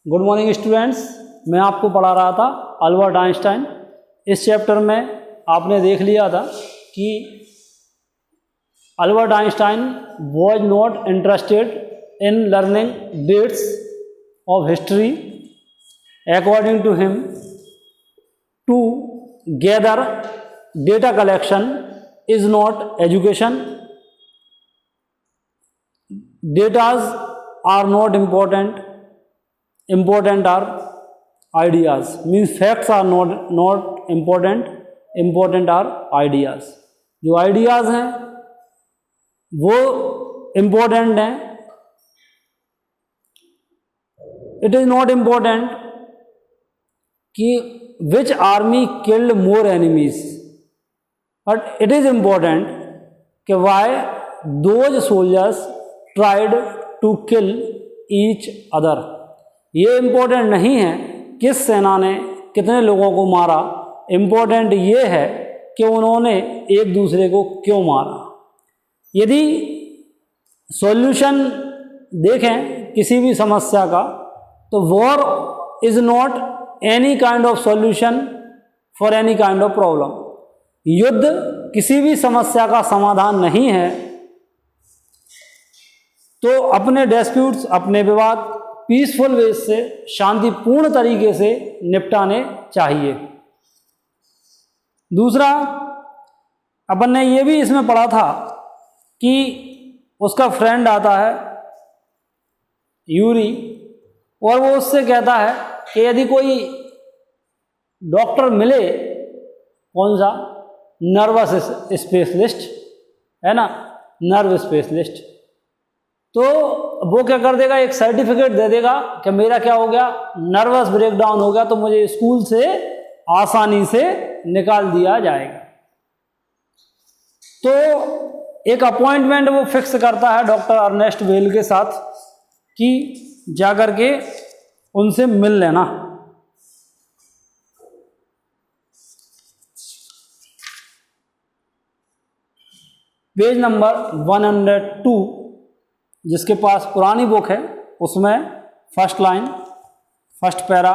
Good morning students. मैं आपको पढ़ा रहा था अल्बर्ट आइंस्टाइन। इस चैप्टर में आपने देख लिया था कि Albert Einstein was not interested in learning dates of history. According to him, to gather data collection is not education. Datas are नॉट important are ideas, means facts are not important are ideas। जो ideas हैं वो important हैं। it is not important कि which army killed more enemies, but it is important कि why those soldiers tried to kill each other। ये important नहीं है किस सेना ने कितने लोगों को मारा, इम्पोर्टेंट ये है कि उन्होंने एक दूसरे को क्यों मारा। यदि सॉल्यूशन देखें किसी भी समस्या का, तो war is not any kind of solution for any kind of problem. युद्ध किसी भी समस्या का समाधान नहीं है। तो अपने डिस्प्यूट्स, अपने विवाद पीसफुल वे से, शांतिपूर्ण तरीके से निपटाने चाहिए। दूसरा, अपन ने ये भी इसमें पढ़ा था कि उसका फ्रेंड आता है यूरी, और वो उससे कहता है कि यदि कोई डॉक्टर मिले, कौन सा, नर्वस स्पेशलिस्ट है ना, नर्व स्पेशलिस्ट, तो वो क्या कर देगा, एक सर्टिफिकेट दे देगा कि मेरा क्या हो गया, नर्वस ब्रेकडाउन हो गया, तो मुझे स्कूल से आसानी से निकाल दिया जाएगा। तो एक अपॉइंटमेंट वो फिक्स करता है डॉक्टर अर्नेस्ट वेल के साथ कि जाकर के उनसे मिल लेना। पेज नंबर 102 जिसके पास पुरानी बुक है, उसमें first line, first para,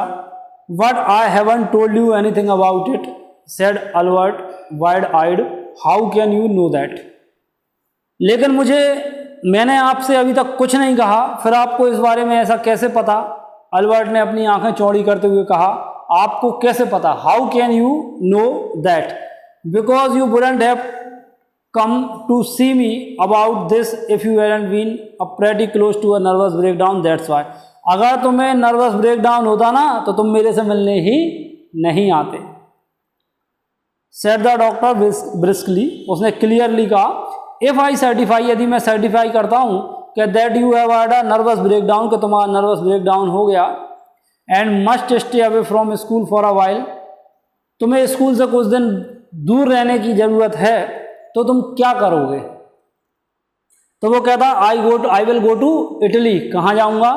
what I haven't told you anything about it said Albert wide eyed, how can you know that. लेकिन मैंने आपसे अभी तक कुछ नहीं कहा, फिर आपको इस बारे में ऐसा कैसे पता। अल्बर्ट ने अपनी आंखें चौड़ी करते हुए कहा, आपको कैसे पता, how can you know that, because you wouldn't have come to see me about this if you hadn't been pretty close to a nervous breakdown, that's why। अगर तुम्हें नर्वस ब्रेकडाउन होता ना तो तुम मेरे से मिलने ही नहीं आते। said the doctor briskly, उसने क्लियरली कहा, if I certify, यदि मैं सर्टिफाई करता हूँ कि that you have had a nervous breakdown, कि तुम्हारा नर्वस ब्रेकडाउन हो गया, and must stay away from school for a while, तुम्हें स्कूल से कुछ दिन दूर रहने की जरूरत है, तो तुम क्या करोगे। तो वो कहता, I will go to Italy. कहाँ जाऊंगा,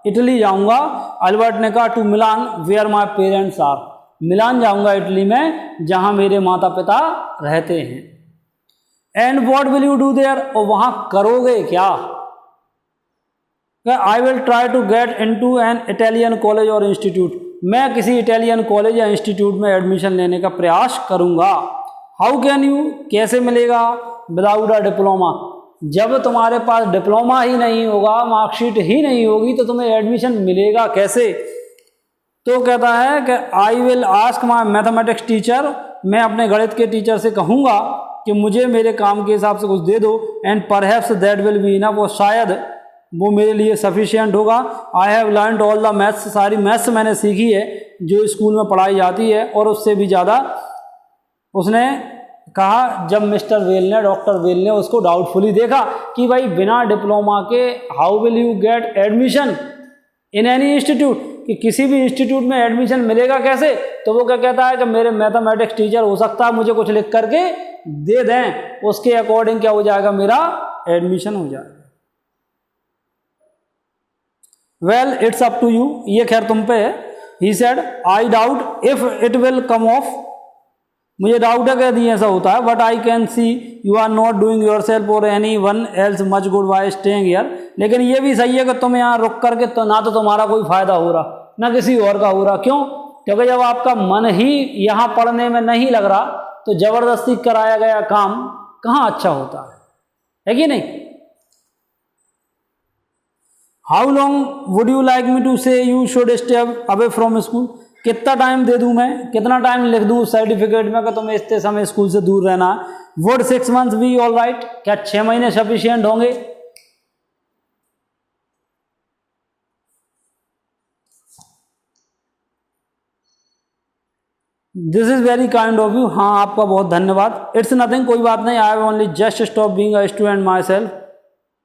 इटली जाऊंगा। अल्बर्ट ने कहा, to Milan where my parents are, Milan जाऊंगा इटली में जहां मेरे माता पिता रहते हैं। And what will you do there, और वहां करोगे क्या। I will try to get into an Italian college or institute, मैं किसी इटालियन कॉलेज या इंस्टीट्यूट में एडमिशन लेने का प्रयास करूंगा। हाउ कैन यू, कैसे मिलेगा, विदाउट अ डिप्लोमा, जब तुम्हारे पास डिप्लोमा ही नहीं होगा, मार्कशीट ही नहीं होगी, तो तुम्हें एडमिशन मिलेगा कैसे। तो कहता है कि I will ask my mathematics teacher, मैं अपने गणित के टीचर से कहूँगा कि मुझे मेरे काम के हिसाब से कुछ दे दो। And perhaps that will be enough, वो शायद वो मेरे लिए सफिशिएंट होगा। I have learned all the maths, सारी मैथ्स मैंने सीखी है जो स्कूल में पढ़ाई जाती है, और उससे भी ज़्यादा। उसने कहा, जब मिस्टर वेल ने, डॉक्टर वेल ने उसको डाउटफुली देखा कि भाई बिना डिप्लोमा के how will you get admission in any institute, कि किसी भी इंस्टीट्यूट में एडमिशन मिलेगा कैसे। तो वो क्या कहता है कि मेरे मैथमेटिक्स टीचर हो सकता है मुझे कुछ लिख करके दे दें, उसके अकॉर्डिंग क्या हो जाएगा, मेरा एडमिशन हो जाएगा। Well it's up to you, ये खैर तुम पे है। He said, I doubt if it will come off, मुझे डाउट है कि यदि ऐसा होता है, but I can see you are not doing yourself or anyone else much good by staying here. लेकिन ये भी सही है कि तुम यहाँ रुक करके तो ना तो तुम्हारा कोई फायदा हो रहा ना किसी और का हो रहा। क्यों? क्योंकि जब आपका मन ही यहाँ पढ़ने में नहीं लग रहा तो जबरदस्ती कराया गया काम कहाँ अच्छा होता है कि नहीं? How long would you like me to say you should stay away from school? कितना टाइम दे दूं मैं, कितना टाइम लिख दूं उस सर्टिफिकेट में कि तुम्हें इतने समय स्कूल से दूर रहना है? Would 6 months be all right? क्या 6 महीने सफिशिएंट होंगे? This is very kind of you. हाँ, आपका बहुत धन्यवाद। इट्स नथिंग, कोई बात नहीं। I have only just stop being a student my self.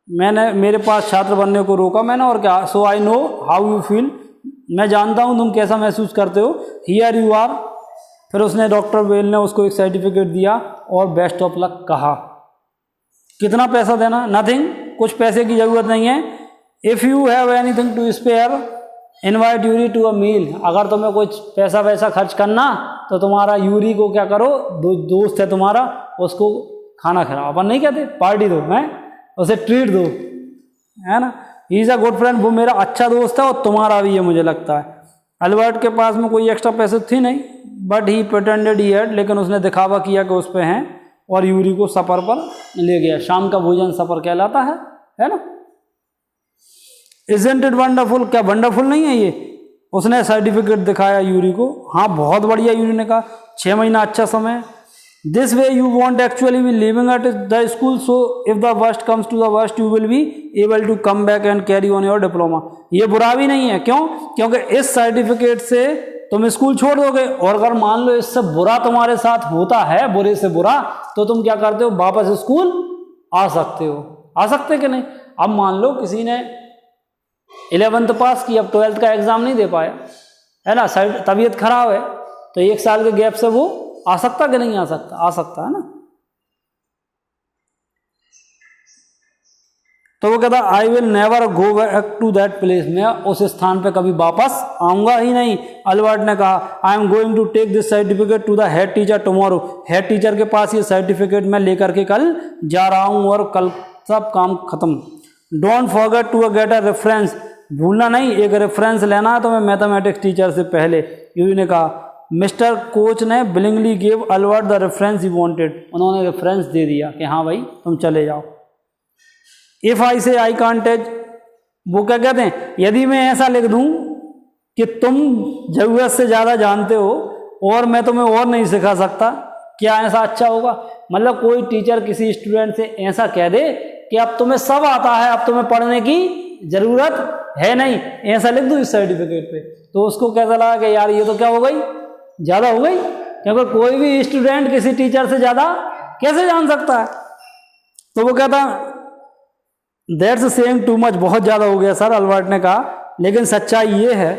मैंने मेरे पास छात्र बनने को रोका मैंने, और क्या। So I know how you feel, मैं जानता हूँ तुम कैसा महसूस करते हो। Here you are. फिर उसने डॉक्टर बेल ने उसको एक सर्टिफिकेट दिया और बेस्ट ऑफ लक कहा। कितना पैसा देना? नथिंग, कुछ पैसे की ज़रूरत नहीं है। If you have anything to spare invite Yuri to a meal. अगर तुम्हें कुछ पैसा वैसा खर्च करना तो तुम्हारा यूरी को क्या करो, दोस्त है तुम्हारा, उसको खाना खिलाओ। अपन नहीं कहते पार्टी दो, मैं उसे ट्रीट दो, है ना। He is a good friend, वो मेरा अच्छा दोस्त है और तुम्हारा भी है मुझे लगता है। अल्बर्ट के पास में कोई एक्स्ट्रा पैसे थी नहीं, but he pretended he had, लेकिन उसने दिखावा किया कि उस पे हैं और यूरी को सफ़र पर ले गया। शाम का भोजन सफ़र कहलाता है ना। Isn't it wonderful? क्या वंडरफुल नहीं है ये? उसने सर्टिफिकेट दिखाया यूरी को। हाँ, बहुत बढ़िया। यूरी ने कहा 6 महीना अच्छा समय। This way you won't actually be leaving at the school, so if the worst comes to the worst you will be able to come back and carry on your diploma. ये बुरा भी नहीं है। क्यों? क्योंकि इस सर्टिफिकेट से तुम स्कूल छोड़ दोगे, और अगर मान लो इससे बुरा तुम्हारे साथ होता है, बुरे से बुरा, तो तुम क्या करते हो, वापस स्कूल आ सकते हो। आ सकते कि नहीं? अब मान लो किसी ने 11th पास की, अब 12th का एग्जाम नहीं दे पाया, है ना, तबीयत खराब है, तो 1 साल के गैप से वो आ सकता कि नहीं आ सकता? आ सकता है ना। तो वो कहता I will never go back to that place, मैं उस स्थान पे कभी वापस आऊंगा ही नहीं। अल्बर्ट ने कहा I am going to take this certificate to the head teacher tomorrow, head teacher के पास ये सर्टिफिकेट मैं लेकर के कल जा रहा हूँ और कल सब काम खत्म। Don't forget to get a reference, भूलना नहीं एक रेफरेंस लेना है तो मैं मैथमेटिक्स टीचर से पहले। यूवी ने कहा मिस्टर कोच ने willingly give Albert the reference he wanted, उन्होंने रेफरेंस दे दिया कि हाँ भाई तुम चले जाओ। इफ़ आई से आई कांट टेज, वो क्या कहते हैं, यदि मैं ऐसा लिख दूं कि तुम ज़रूरत से ज़्यादा जानते हो और मैं तुम्हें और नहीं सिखा सकता, क्या ऐसा अच्छा होगा? मतलब कोई टीचर किसी स्टूडेंट से ऐसा कह दे कि अब तुम्हें सब आता है, अब तुम्हें पढ़ने की ज़रूरत है नहीं, ऐसा लिख दूं इस सर्टिफिकेट पे, तो उसको कैसा लगा कि यार ये तो क्या हो गई, ज़्यादा हो गई। क्योंकि कोई भी स्टूडेंट किसी टीचर से ज़्यादा कैसे जान सकता है? तो वो कहता दैट्स सेइंग टू मच, बहुत ज़्यादा हो गया सर, अल्बर्ट ने कहा। लेकिन सच्चाई ये है,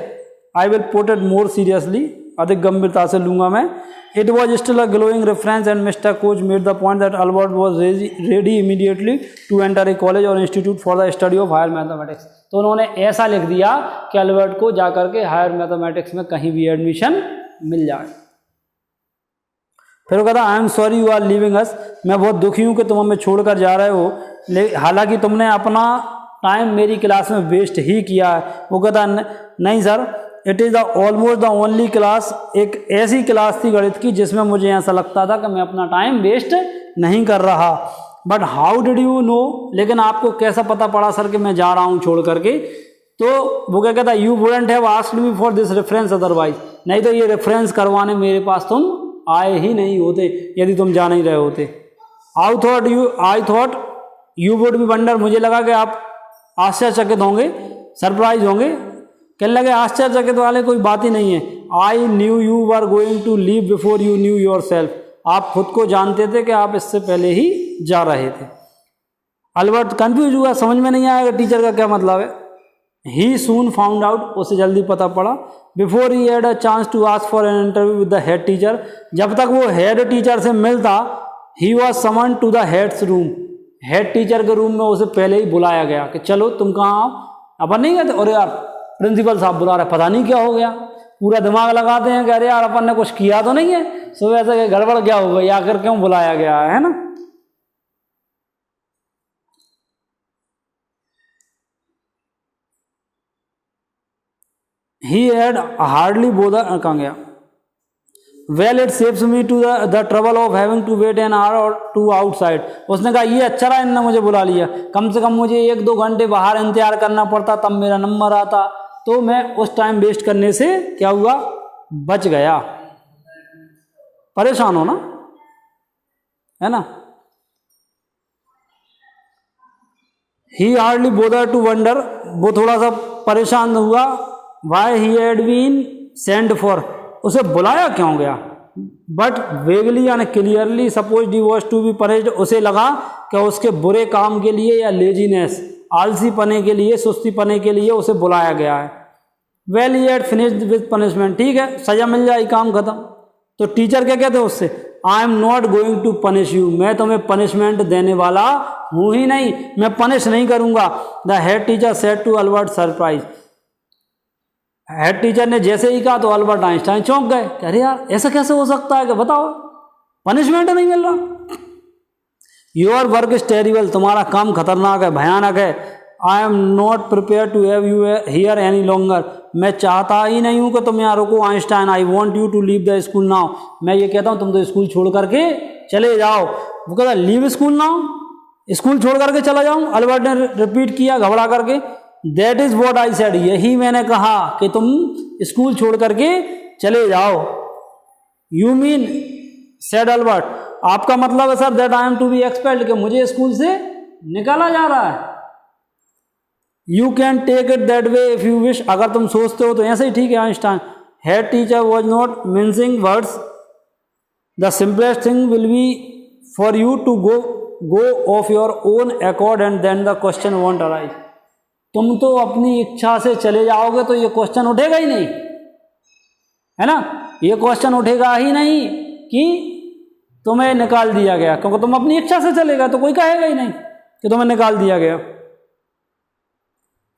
I will put it more seriously, अधिक गंभीरता से लूंगा मैं। It was still a glowing reference and mister Koch made the point that Albert was ready immediately to enter a college or institute for the study of higher mathematics. तो उन्होंने ऐसा लिख दिया कि अल्बर्ट को जाकर के हायर मैथमेटिक्स में कहीं भी एडमिशन मिल जाए। फिर वो कहता I am sorry you are leaving us, मैं बहुत दुखी हूँ कि तुम हमें छोड़कर जा रहे हो, हालांकि तुमने अपना टाइम मेरी क्लास में वेस्ट ही किया है। वो कहता नहीं sir, it is the almost the only class, एक ऐसी क्लास थी गणित की जिसमें मुझे ऐसा लगता था कि मैं अपना टाइम वेस्ट नहीं कर रहा। But how did you know, लेकिन आपको कैसा पता पड़ा सर कि मैं जा रहा हूँ छोड़ करके? तो वो क्या कहता you wouldn't have asked me for this reference otherwise, नहीं तो ये रेफरेंस करवाने मेरे पास तुम आए ही नहीं होते यदि तुम जा नहीं रहे होते। I thought you would be wonder, मुझे लगा कि आप आश्चर्यचकित होंगे, सरप्राइज होंगे। कहने लगे आश्चर्यचकित वाले कोई बात ही नहीं है। I knew you were going to leave before you knew yourself, आप खुद को जानते थे कि आप इससे पहले ही जा रहे थे। अल्बर्ट कंफ्यूज हुआ, समझ में नहीं आया कि टीचर का क्या मतलब है। ही सून फाउंड आउट, उसे जल्दी पता पड़ा। Before he had a chance to ask for an interview with the head teacher, जब तक वो हेड टीचर से मिलता, he was summon to the head's room, head teacher के रूम में उसे पहले ही बुलाया गया कि चलो तुम कहाँ आओ। अपन नहीं कहते अरे यार प्रिंसिपल साहब बुला रहे, पता नहीं क्या हो गया। पूरा दिमाग लगाते हैं कि अरे यार अपन ने कुछ किया तो नहीं है, सुबह से गड़बड़ क्या हो गई, आकर क्यों बुलाया गया है ना। ही हैड हार्डली बोदर, कहाँ गया, well it saves me to the trouble of having to wait an hour or two outside. उसने कहा ये अच्छा रहा इनने मुझे बुला लिया, कम से कम मुझे 1-2 घंटे बाहर इंतजार करना पड़ता तब मेरा नंबर आता, तो मैं उस टाइम वेस्ट करने से क्या हुआ, बच गया। परेशान हो ना, है ना। He hardly bother to wonder, वो थोड़ा सा परेशान हुआ, why he had been send for, उसे बुलाया क्यों गया, बट वेगली यानी clearly suppose he was to be punished, उसे लगा कि उसके बुरे काम के लिए या लेजीनेस आलसी पने के लिए, सुस्ती पने के लिए उसे बुलाया गया है। Well he had finished with punishment, ठीक है सजा मिल जाए, काम खत्म। तो टीचर क्या कहते हैं उससे, I am not going to punish you, मैं तुम्हें पनिशमेंट देने वाला हूं ही नहीं, मैं पनिश नहीं करूंगा। The head teacher said to Albert surprise, head teacher ने जैसे ही कहा तो अल्बर्ट आइंस्टाइन चौंक गए, अरे यार ऐसा कैसे हो सकता है कि बताओ पनिशमेंट नहीं मिल रहा। योर वर्क इज टेरिबल, तुम्हारा काम खतरनाक है, भयानक है। I am not prepare to have you here any longer, मैं चाहता ही नहीं हूं कि तुम यहाँ रुको Einstein. I want you to leave the school now, मैं ये कहता हूं तुम तो स्कूल छोड़ करके चले जाओ। वो कहता लीव स्कूल नाउ, स्कूल छोड़ करके चला जाऊं। अल्बर्ट ने रिपीट किया घबरा करके, that is what I said, यही मैंने कहा कि तुम स्कूल छोड़ करके चले जाओ। यू मीन सेड अल्बर्ट, आपका मतलब है sir that I am to be expelled, कि मुझे स्कूल से निकाला जा रहा है। You can take it that way if you wish, अगर तुम सोचते हो तो ऐसे ही ठीक है Einstein. Head teacher was not mincing words, the simplest thing will be for you to go off your own accord and then the question won't arise. तुम तो अपनी इच्छा से चले जाओगे तो ये क्वेश्चन उठेगा ही नहीं, है ना, ये क्वेश्चन उठेगा ही नहीं कि तुम्हें निकाल दिया गया, क्योंकि तुम अपनी इच्छा से चलेगा तो कोई कहेगा ही नहीं कि तुम्हें निकाल दिया गया।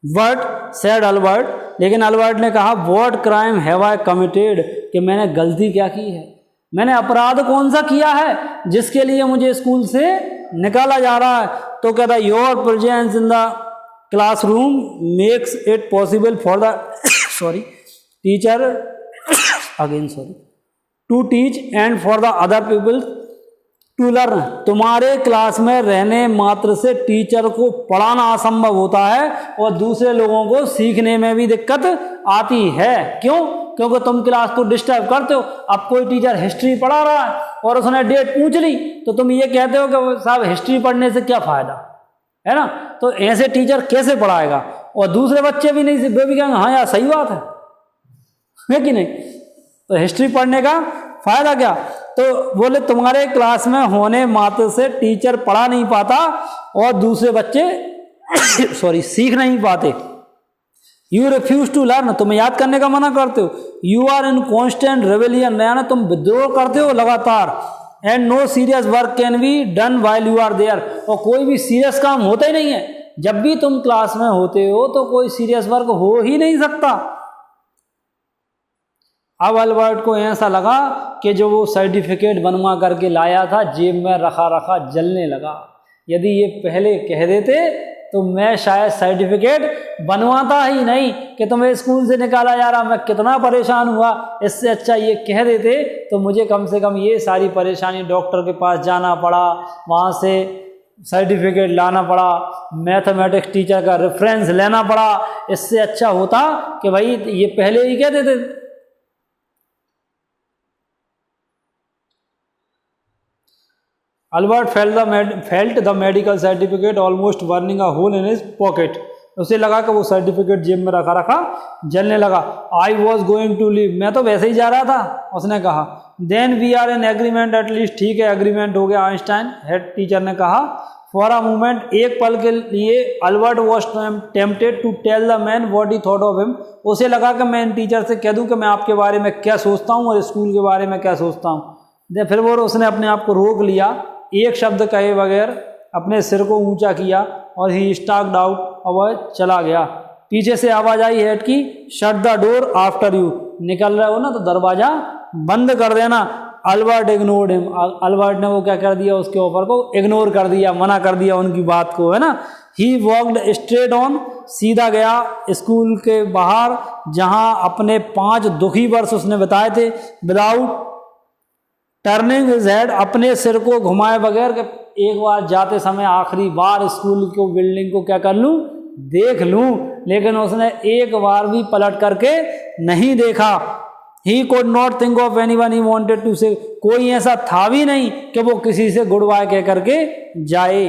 बट सेड अल्बर्ट, लेकिन अल्बर्ट ने कहा what crime have I committed, कि मैंने गलती क्या की है, मैंने अपराध कौन सा किया है जिसके लिए मुझे स्कूल से निकाला जा रहा है। तो कहता your presence in the classroom makes it possible for the teacher to teach and for the other people to learn. तुम्हारे क्लास में रहने मात्र से टीचर को पढ़ाना असंभव होता है और दूसरे लोगों को सीखने में भी दिक्कत आती है। क्यों? क्योंकि तुम क्लास को डिस्टर्ब करते हो। अब कोई टीचर हिस्ट्री पढ़ा रहा है और उसने डेट पूछ ली तो तुम ये कहते हो कि साहब हिस्ट्री पढ़ने से क्या फायदा, है ना। तो ऐसे टीचर कैसे पढ़ाएगा, और दूसरे बच्चे भी नहीं, वे भी कहेंगे हाँ यार सही बात है कि नहीं। तो हिस्ट्री पढ़ने का फायदा क्या। तो बोले तुम्हारे क्लास में होने मात्र से टीचर पढ़ा नहीं पाता और दूसरे बच्चे सीख नहीं पाते। यू रिफ्यूज टू लर्न, तुम याद करने का मना करते हो। You are in constant rebellion, यानी तुम विद्रोह करते हो लगातार। And no serious work can be done while you are there, और कोई भी सीरियस काम होता ही नहीं है। जब भी तुम क्लास में होते हो तो कोई सीरियस वर्क हो ही नहीं सकता। अब अल्बर्ट को ऐसा लगा कि जो वो सर्टिफिकेट बनवा करके लाया था जेब में रखा रखा जलने लगा। यदि ये पहले कह देते तो मैं शायद सर्टिफिकेट बनवाता ही नहीं कि तुम्हें स्कूल से निकाला जा रहा, मैं कितना परेशान हुआ। इससे अच्छा ये कह देते तो मुझे कम से कम ये सारी परेशानी, डॉक्टर के पास जाना पड़ा, वहाँ से सर्टिफिकेट लाना पड़ा, मैथमेटिक्स टीचर का रेफरेंस लेना पड़ा। इससे अच्छा होता कि भाई ये पहले ही कह देते। Albert felt the medical certificate almost burning a hole in his pocket. उसे लगा कि वो सर्टिफिकेट जेब में रखा रखा जलने लगा। I was going to leave, मैं तो वैसे ही जा रहा था, उसने कहा। Then we are in agreement at least, ठीक है एग्रीमेंट हो गया आइंस्टाइन, हेड टीचर ने कहा। फॉर अ मोमेंट, एक पल के लिए Albert was tempted to tell the man what he thought of him. उसे लगा कि मैं इन टीचर से कह दूं कि मैं आपके बारे में क्या सोचता हूँ और स्कूल के बारे में क्या सोचता हूँ। फिर वो उसने अपने आप को रोक लिया, एक शब्द कहे बगैर अपने सिर को ऊंचा किया और ही स्टॉक्ड आउट, और वह चला गया। पीछे से आवाज आई हेड की, shut the door after you, निकल रहे हो ना तो दरवाज़ा बंद कर देना। अल्बर्ट इग्नोर्ड हिम, अल्बर्ट ने वो क्या कर दिया, उसके ऑफर को इग्नोर कर दिया, मना कर दिया उनकी बात को, है ना। ही वॉकड स्ट्रेट ऑन, सीधा गया स्कूल के बाहर जहां अपने 5 दुखी वर्ष उसने बिताए थे। विदाउट टर्निंग हिज हेड, अपने सिर को घुमाए बगैर कि एक बार जाते समय आखिरी बार स्कूल को बिल्डिंग को क्या कर लूं, देख लूं, लेकिन उसने एक बार भी पलट करके नहीं देखा। He could not think of anyone he wanted to say, कोई ऐसा था भी नहीं कि वो किसी से गुड बाय कह करके जाए।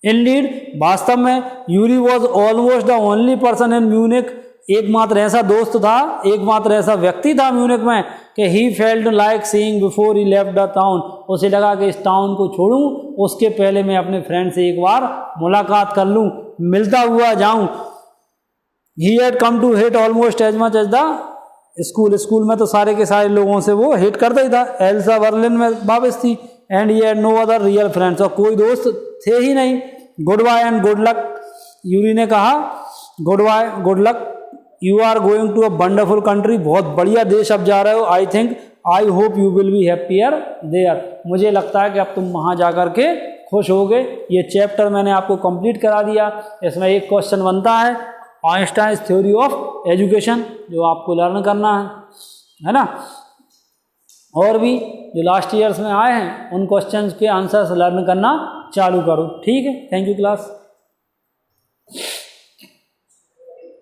Indeed, वास्तव में Yuri was almost the only person in Munich, एकमात्र ऐसा दोस्त था, एकमात्र ऐसा व्यक्ति था म्यूनिक में कि he felt like seeing before he left the town, उसे लगा कि इस टाउन को छोड़ूं उसके पहले मैं अपने फ्रेंड से एक बार मुलाकात कर लूं, मिलता हुआ जाऊं। He had come to hate almost as much as the school में तो सारे के सारे लोगों से वो हेट करता ही था। एल्सा बर्लिन में वापस थी and he had no other real friends, और कोई दोस्त थे ही नहीं। Goodbye and good luck, Yuri ने कहा goodbye good luck, you are going to a wonderful country, बहुत बढ़िया देश अब जा रहे हो। I hope you will be happier there, मुझे लगता है कि अब तुम वहाँ जा कर के खुश होगे। ये चैप्टर मैंने आपको कंप्लीट करा दिया। इसमें एक क्वेश्चन बनता है आइंस्टाइन थ्योरी ऑफ एजुकेशन, जो आपको लर्न करना है ना। और भी जो लास्ट ईयर्स में आए हैं उन क्वेश्चंस के आंसर्स लर्न करना चालू करो, ठीक है। Thank you class.